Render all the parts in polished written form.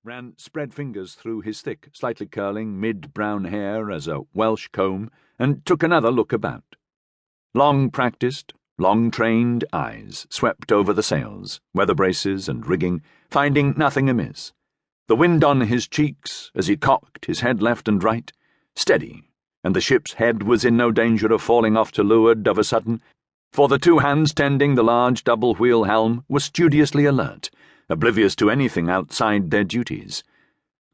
ran spread fingers through his thick, slightly curling, mid-brown hair as a Welsh comb, and took another look about. Long-practiced, long-trained eyes swept over the sails, weather braces, and rigging, finding nothing amiss. The wind on his cheeks, as he cocked his head left and right, steady, and the ship's head was in no danger of falling off to leeward of a sudden, for the two hands tending the large double-wheel helm were studiously alert, oblivious to anything outside their duties.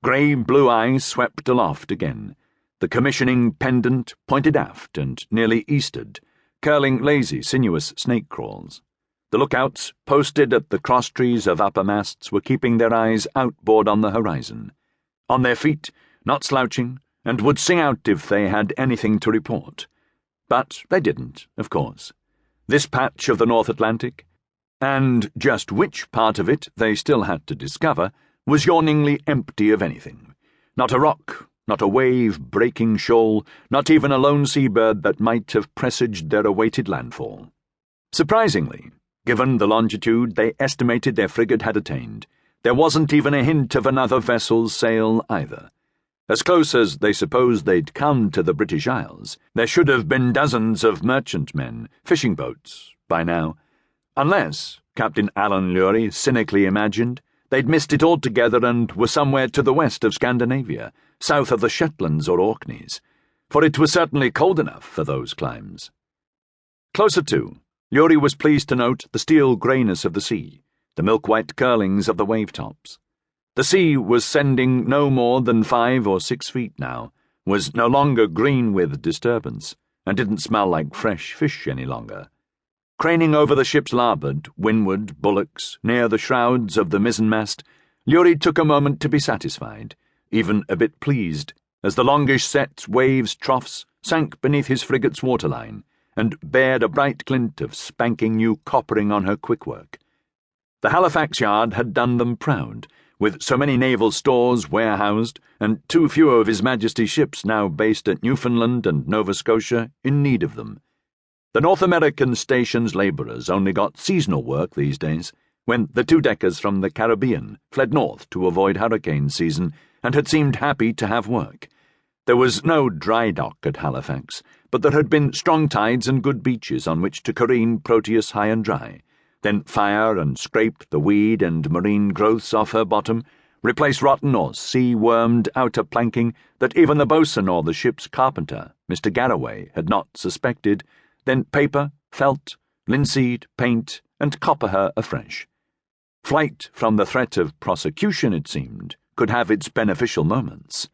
Grey-blue eyes swept aloft again, the commissioning pendant pointed aft and nearly eastward, curling lazy, sinuous snake crawls. The lookouts, posted at the crosstrees of upper masts, were keeping their eyes outboard on the horizon. On their feet, not slouching, and would sing out if they had anything to report. But they didn't, of course. This patch of the North Atlantic, and just which part of it they still had to discover, was yawningly empty of anything. Not a rock, not a wave-breaking shoal, not even a lone seabird that might have presaged their awaited landfall. Surprisingly, given the longitude they estimated their frigate had attained, there wasn't even a hint of another vessel's sail either. As close as they supposed they'd come to the British Isles, there should have been dozens of merchantmen, fishing boats, by now. Unless, Captain Alan Lewrie cynically imagined, they'd missed it altogether and were somewhere to the west of Scandinavia, south of the Shetlands or Orkneys, for it was certainly cold enough for those climes. Closer to, Lewrie was pleased to note the steel greyness of the sea, the milk-white curlings of the wave-tops. The sea was sending no more than 5 or 6 feet now, was no longer green with disturbance, and didn't smell like fresh fish any longer. Craning over the ship's larboard, windward bulwarks, near the shrouds of the mizzenmast, Lewrie took a moment to be satisfied, even a bit pleased, as the longish-set waves' troughs sank beneath his frigate's waterline, and bared a bright glint of spanking new coppering on her quickwork. The Halifax yard had done them proud, with so many naval stores warehoused, and too few of His Majesty's ships now based at Newfoundland and Nova Scotia in need of them. The North American station's labourers only got seasonal work these days, when the two-deckers from the Caribbean fled north to avoid hurricane season and had seemed happy to have work. There was no dry dock at Halifax, but there had been strong tides and good beaches on which to careen Proteus high and dry, then fire and scrape the weed and marine growths off her bottom, replace rotten or sea-wormed outer planking that even the boatswain or the ship's carpenter, Mr. Garraway, had not suspected, then paper, felt, linseed, paint, and copper her afresh. Flight from the threat of prosecution, it seemed, could have its beneficial moments.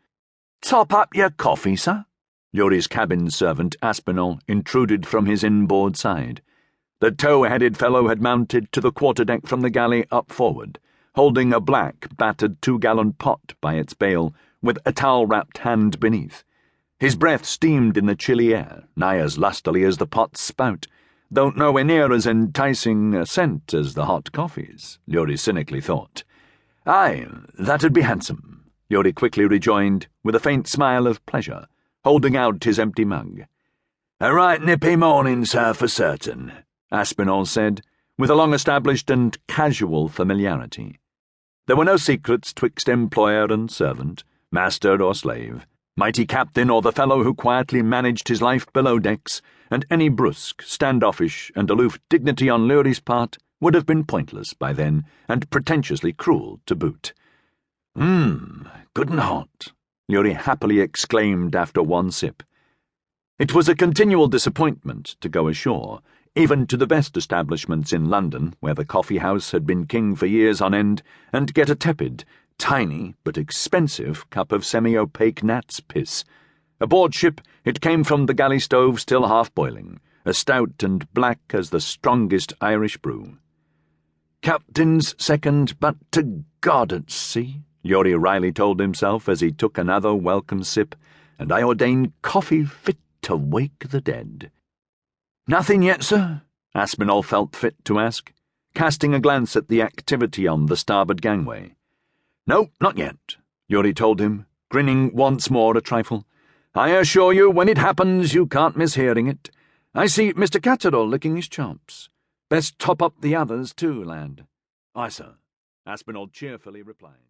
"Top up your coffee, sir?" Lewrie's cabin servant, Aspinall, intruded from his inboard side. The tow-headed fellow had mounted to the quarterdeck from the galley up forward, holding a black, battered 2-gallon pot by its bail, with a towel-wrapped hand beneath. His breath steamed in the chilly air, nigh as lustily as the pot's spout, though nowhere near as enticing a scent as the hot coffees, Lewrie cynically thought. "Aye, that'd be handsome," Lewrie quickly rejoined, with a faint smile of pleasure, holding out his empty mug. "A right nippy morning, sir, for certain," Aspinall said, with a long-established and casual familiarity. There were no secrets twixt employer and servant, master or slave, mighty captain or the fellow who quietly managed his life below decks, and any brusque, standoffish, and aloof dignity on Lewrie's part would have been pointless by then, and pretentiously cruel to boot. Good and hot," Lewrie happily exclaimed after one sip. It was a continual disappointment to go ashore, even to the best establishments in London, where the coffee-house had been king for years on end, and get a tepid, tiny but expensive cup of semi-opaque gnat's piss. Aboard ship, it came from the galley stove still half-boiling, as stout and black as the strongest Irish brew. "Captain's second, but to God at sea," Lewrie Riley told himself as he took another welcome sip, "and I ordain coffee fit to wake the dead." "Nothing yet, sir?" Aspinall felt fit to ask, casting a glance at the activity on the starboard gangway. "No, not yet," Lewrie told him, grinning once more a trifle. "I assure you, when it happens, you can't miss hearing it. I see Mr. Catterall licking his chops. Best top up the others, too, lad." "Aye, sir," Aspinall cheerfully replied.